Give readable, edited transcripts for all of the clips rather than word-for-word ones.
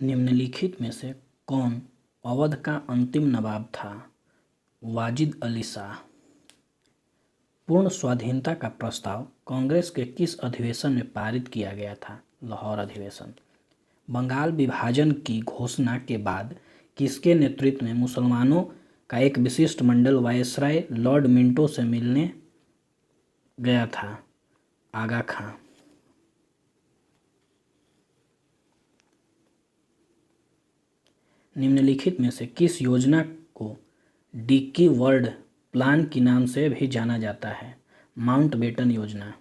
निम्नलिखित में से कौन अवध का अंतिम नवाब था? वाजिद अली शाह। पूर्ण स्वाधीनता का प्रस्ताव कांग्रेस के किस अधिवेशन में पारित किया गया था? लाहौर अधिवेशन। बंगाल विभाजन की घोषणा के बाद किसके नेतृत्व में मुसलमानों का एक विशिष्ट मंडल वायसराय लॉर्ड मिंटो से मिलने गया था? आगा खां। निम्नलिखित में से किस योजना को डिकी वर्ल्ड प्लान के नाम से भी जाना जाता है? माउंटबेटन योजना।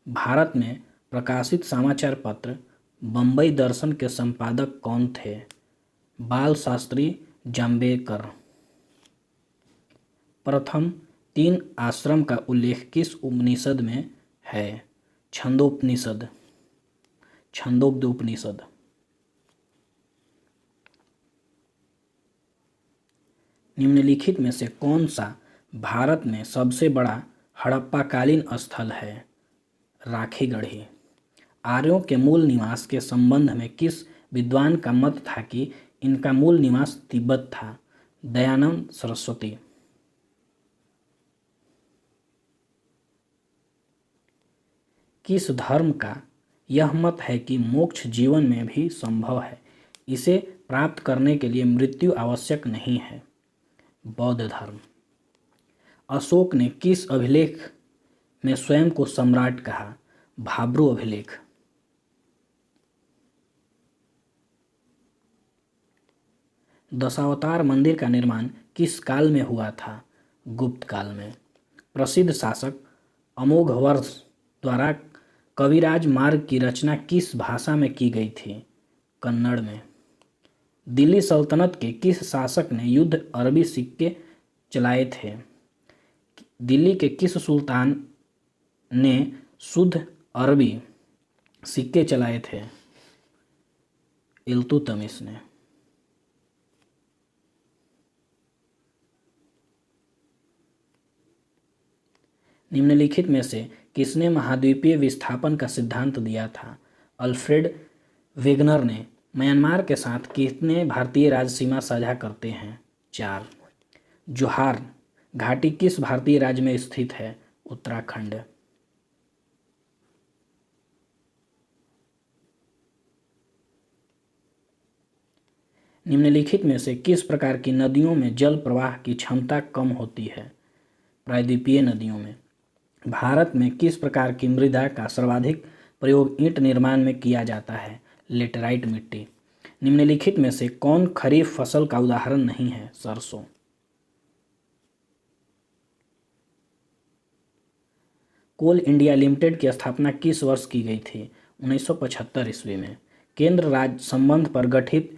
भारत में प्रकाशित समाचार पत्र बंबई दर्शन के संपादक कौन थे? बाल शास्त्री जाम्बेकर। प्रथम 3 आश्रम का उल्लेख किस उपनिषद में है? छंदोपनिषद। छंदोग्योपनिषद। निम्नलिखित में से कौन सा भारत में सबसे बड़ा हड़प्पाकालीन स्थल है? राखीगढ़ी। आर्यों के मूल निवास के संबंध में किस विद्वान का मत था कि इनका मूल निवास तिब्बत था? दयानंद सरस्वती। किस धर्म का यह मत है कि मोक्ष जीवन में भी संभव है, इसे प्राप्त करने के लिए मृत्यु आवश्यक नहीं है? बौद्ध धर्म। अशोक ने किस अभिलेख में स्वयं को सम्राट कहा? भाब्रू अभिलेख। दशावतार मंदिर का निर्माण किस काल में हुआ था? गुप्त काल में। प्रसिद्ध शासक अमोघवर्ष द्वारा कविराज मार्ग की रचना किस भाषा में की गई थी? कन्नड़ में। दिल्ली सल्तनत के किस शासक ने युद्ध अरबी सिक्के चलाए थे? दिल्ली के किस सुल्तान ने शुद्ध अरबी सिक्के चलाए थे? इल्तुतमिश ने। निम्नलिखित में से किसने महाद्वीपीय विस्थापन का सिद्धांत दिया था? अल्फ्रेड वेगनर ने। म्यांमार के साथ कितने भारतीय राज्य सीमा साझा करते हैं? 4। जोहार घाटी किस भारतीय राज्य में स्थित है? उत्तराखंड। निम्नलिखित में से किस प्रकार की नदियों में जल प्रवाह की क्षमता कम होती है? प्रायद्वीपीय नदियों में। भारत में किस प्रकार की मृदा का सर्वाधिक प्रयोग ईंट निर्माण में किया जाता है? लेटेराइट मिट्टी। निम्नलिखित में से कौन खरीफ फसल का उदाहरण नहीं है? सरसों। कोल इंडिया लिमिटेड की स्थापना किस वर्ष की गई थी? 1975 ईस्वी में। केंद्र राज्य संबंध पर गठित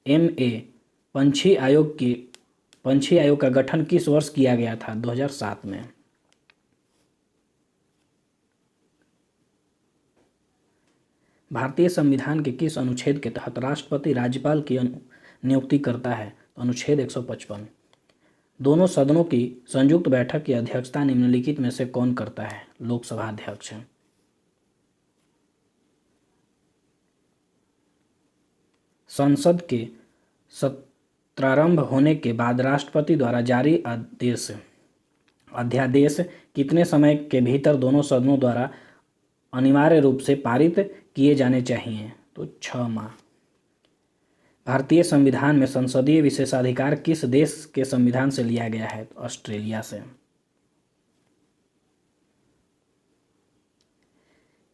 MA पंछी आयोग का गठन किस वर्ष किया गया था? 2007 में। भारतीय संविधान के किस अनुच्छेद के तहत राष्ट्रपति राज्यपाल की नियुक्ति करता है? अनुच्छेद 155। दोनों सदनों की संयुक्त बैठक की अध्यक्षता निम्नलिखित में से कौन करता है? लोकसभा अध्यक्ष। संसद के सत्रारंभ होने के बाद राष्ट्रपति द्वारा जारी अध्यादेश कितने समय के भीतर दोनों सदनों द्वारा अनिवार्य रूप से पारित किए जाने चाहिए? तो 6 माह। भारतीय संविधान में संसदीय विशेषाधिकार किस देश के संविधान से लिया गया है? तो ऑस्ट्रेलिया से।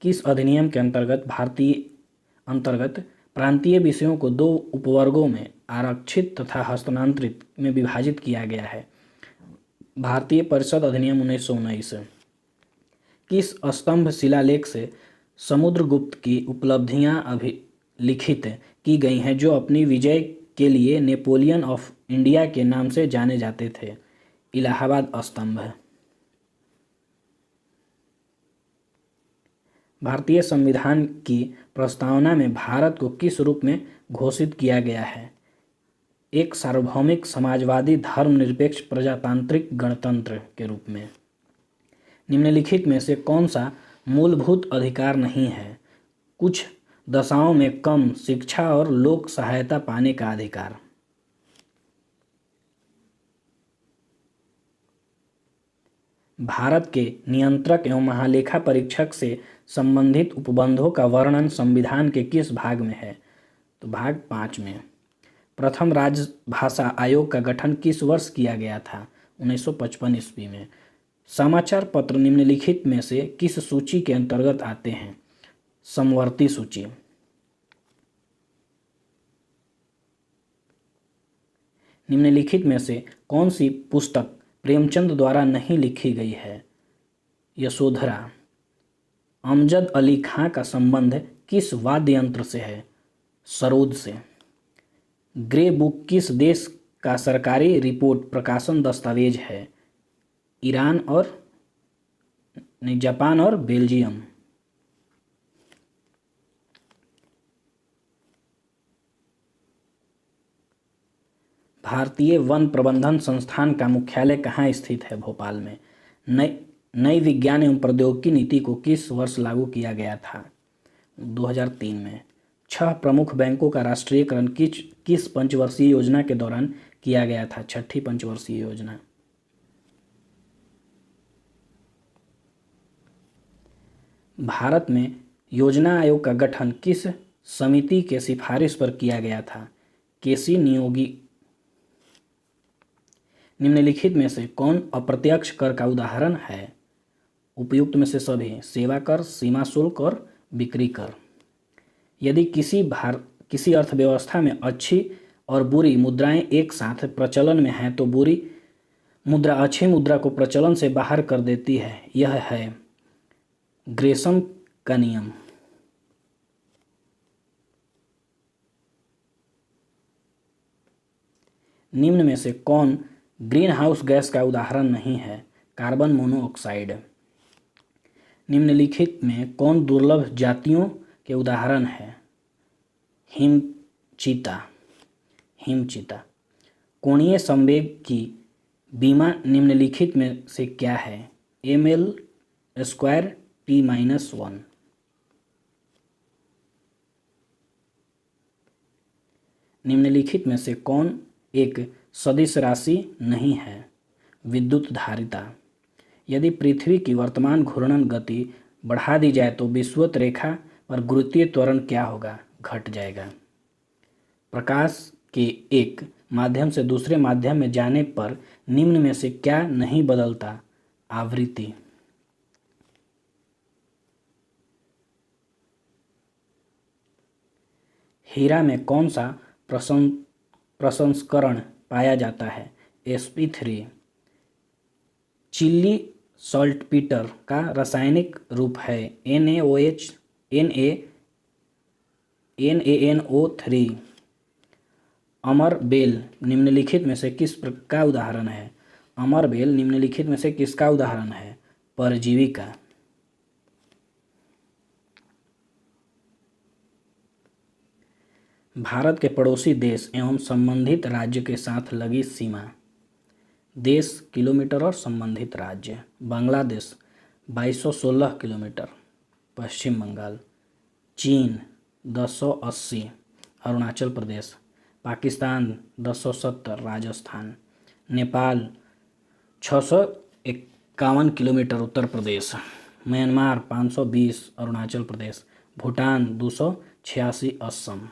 किस अधिनियम के अंतर्गत प्रांतीय विषयों को 2 उपवर्गों में आरक्षित तथा हस्तांतरित में विभाजित किया गया है? भारतीय परिषद अधिनियम 1919। किस स्तंभ शिलालेख से समुद्रगुप्त की उपलब्धियां अभिलिखित की गई हैं जो अपनी विजय के लिए नेपोलियन ऑफ इंडिया के नाम से जाने जाते थे? इलाहाबाद स्तंभ। भारतीय संविधान की प्रस्तावना में भारत को किस रूप में घोषित किया गया है? एक सार्वभौमिक समाजवादी धर्मनिरपेक्ष प्रजातांत्रिक गणतंत्र के रूप में। निम्नलिखित में से कौन सा मूलभूत अधिकार नहीं है? कुछ दशाओं में कम शिक्षा और लोक सहायता पाने का अधिकार। भारत के नियंत्रक एवं महालेखा परीक्षक से संबंधित उपबंधों का वर्णन संविधान के किस भाग में है? तो भाग 5 में। प्रथम राजभाषा आयोग का गठन किस वर्ष किया गया था? 1955 ईस्वी में। समाचार पत्र निम्नलिखित में से किस सूची के अंतर्गत आते हैं? समवर्ती सूची। निम्नलिखित में से कौन सी पुस्तक प्रेमचंद द्वारा नहीं लिखी गई है? यशोधरा। अमजद अली खां का संबंध किस वाद्य यंत्र से है? सरोद से। ग्रे बुक किस देश का सरकारी रिपोर्ट प्रकाशन दस्तावेज है? जापान और बेल्जियम। भारतीय वन प्रबंधन संस्थान का मुख्यालय कहाँ स्थित है? भोपाल में। नई विज्ञान एवं प्रौद्योगिकी नीति को किस वर्ष लागू किया गया था? 2003 में। 6 प्रमुख बैंकों का राष्ट्रीयकरण किस पंचवर्षीय योजना के दौरान किया गया था? 6ठी पंचवर्षीय योजना। भारत में योजना आयोग का गठन किस समिति के सिफारिश पर किया गया था? केसी नियोगी। निम्नलिखित में से कौन अप्रत्यक्ष कर का उदाहरण है? उपयुक्त में से सभी। सेवा कर, सीमा शुल्क और बिक्री कर। यदि किसी अर्थव्यवस्था में अच्छी और बुरी मुद्राएं एक साथ प्रचलन में हैं तो बुरी मुद्रा अच्छी मुद्रा को प्रचलन से बाहर कर देती है। यह है ग्रेसम का नियम। निम्न में से कौन ग्रीन हाउस गैस का उदाहरण नहीं है? Carbon monoxide. निम्नलिखित में कौन दुर्लभ जातियों के उदाहरण है? हिमचीता। कोणीय संवेग की बीमा निम्नलिखित में से क्या है? ml² T-1। निम्नलिखित में से कौन एक सदिश राशि नहीं है? विद्युत धारिता। यदि पृथ्वी की वर्तमान घूर्णन गति बढ़ा दी जाए तो विषुवत रेखा पर गुरुत्वीय त्वरण क्या होगा? घट जाएगा। प्रकाश के एक माध्यम से दूसरे माध्यम में जाने पर निम्न में से क्या नहीं बदलता? आवृत्ति। हीरा में कौन सा प्रसंस्करण पाया जाता है? sp3। चिल्ली सॉल्टपीटर का रासायनिक रूप है NaNO3। अमर बेल निम्नलिखित में से किसका उदाहरण है? अमर बेल निम्नलिखित में से किसका उदाहरण है? परजीवी का। भारत के पड़ोसी देश एवं संबंधित राज्य के साथ लगी सीमा। देश किलोमीटर और संबंधित राज्य। बांग्लादेश 2216 किलोमीटर, पश्चिम बंगाल। चीन 1080, अरुणाचल प्रदेश। पाकिस्तान 1070, राजस्थान। नेपाल 651 किलोमीटर, उत्तर प्रदेश। म्यांमार 520, अरुणाचल प्रदेश। भूटान 286, असम।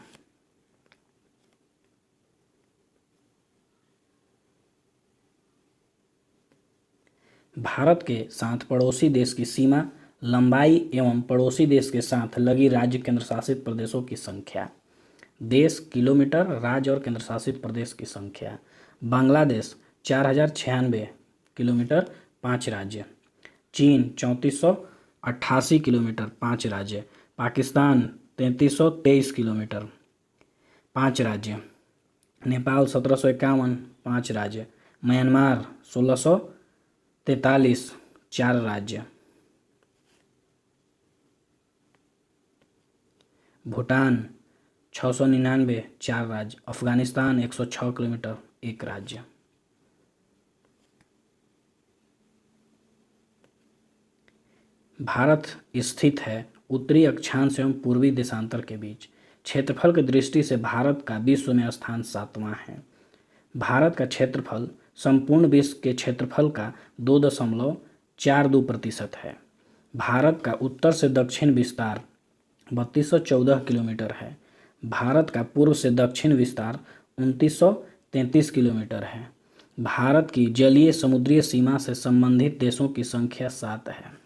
भारत के साथ पड़ोसी देश की सीमा, लंबाई एवं पड़ोसी देश के साथ लगी राज्य केंद्र शासित प्रदेशों की संख्या। देश किलोमीटर, राज्य और केंद्र शासित प्रदेश की संख्या। बांग्लादेश 4096 किलोमीटर, 5 राज्य। चीन 3488 किलोमीटर, 5 राज्य। पाकिस्तान 3323 किलोमीटर, 5 राज्य। नेपाल 1751, 5 राज्य। म्यांमार 1643, 4 राज्य। भूटान 699, 4 राज्य। अफगानिस्तान 106 किलोमीटर, 1 राज्य। भारत स्थित है उत्तरी अक्षांश एवं पूर्वी देशांतर के बीच। क्षेत्रफल की दृष्टि से भारत का विश्व में स्थान 7वां है। भारत का क्षेत्रफल संपूर्ण विश्व के क्षेत्रफल का 2.42% है। भारत का उत्तर से दक्षिण विस्तार 3214 किलोमीटर है। भारत का पूर्व से दक्षिण विस्तार 2933 किलोमीटर है। भारत की जलीय समुद्रीय सीमा से संबंधित देशों की संख्या 7 है।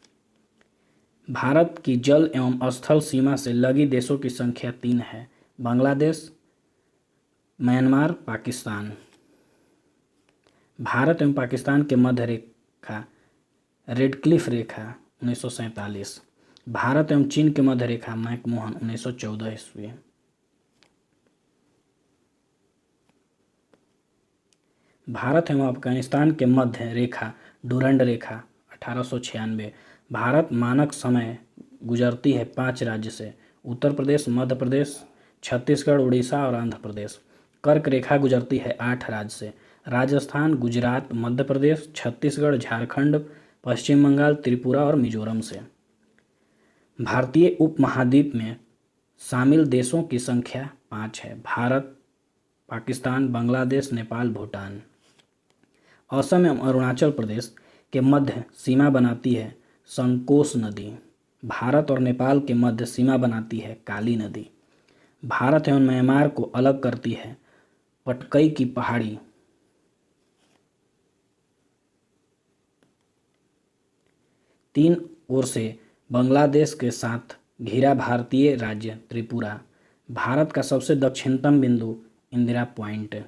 भारत की जल एवं स्थल सीमा से लगी देशों की संख्या 3 है। बांग्लादेश, म्यांमार, पाकिस्तान। भारत एवं पाकिस्तान के मध्य रेखा रेडक्लिफ रेखा 1947। भारत एवं चीन के मध्य रेखा मैकमोहन 1914 ईस्वी। भारत एवं अफगानिस्तान के मध्य रेखा डूरंड रेखा 1896। भारत मानक समय गुजरती है 5 राज्य से: उत्तर प्रदेश, मध्य प्रदेश, छत्तीसगढ़, उड़ीसा और आंध्र प्रदेश। कर्क रेखा गुजरती है 8 राज्य से: राजस्थान, गुजरात, मध्य प्रदेश, छत्तीसगढ़, झारखंड, पश्चिम बंगाल, त्रिपुरा और मिजोरम से। भारतीय उपमहाद्वीप में शामिल देशों की संख्या 5 है: भारत, पाकिस्तान, बांग्लादेश, नेपाल, भूटान। असम एवं अरुणाचल प्रदेश के मध्य सीमा बनाती है संकोश नदी। भारत और नेपाल के मध्य सीमा बनाती है काली नदी। भारत एवं म्यांमार को अलग करती है पटकई की पहाड़ी। तीन ओर से बांग्लादेश के साथ घिरा भारतीय राज्य त्रिपुरा। भारत का सबसे दक्षिणतम बिंदु इंदिरा पॉइंट।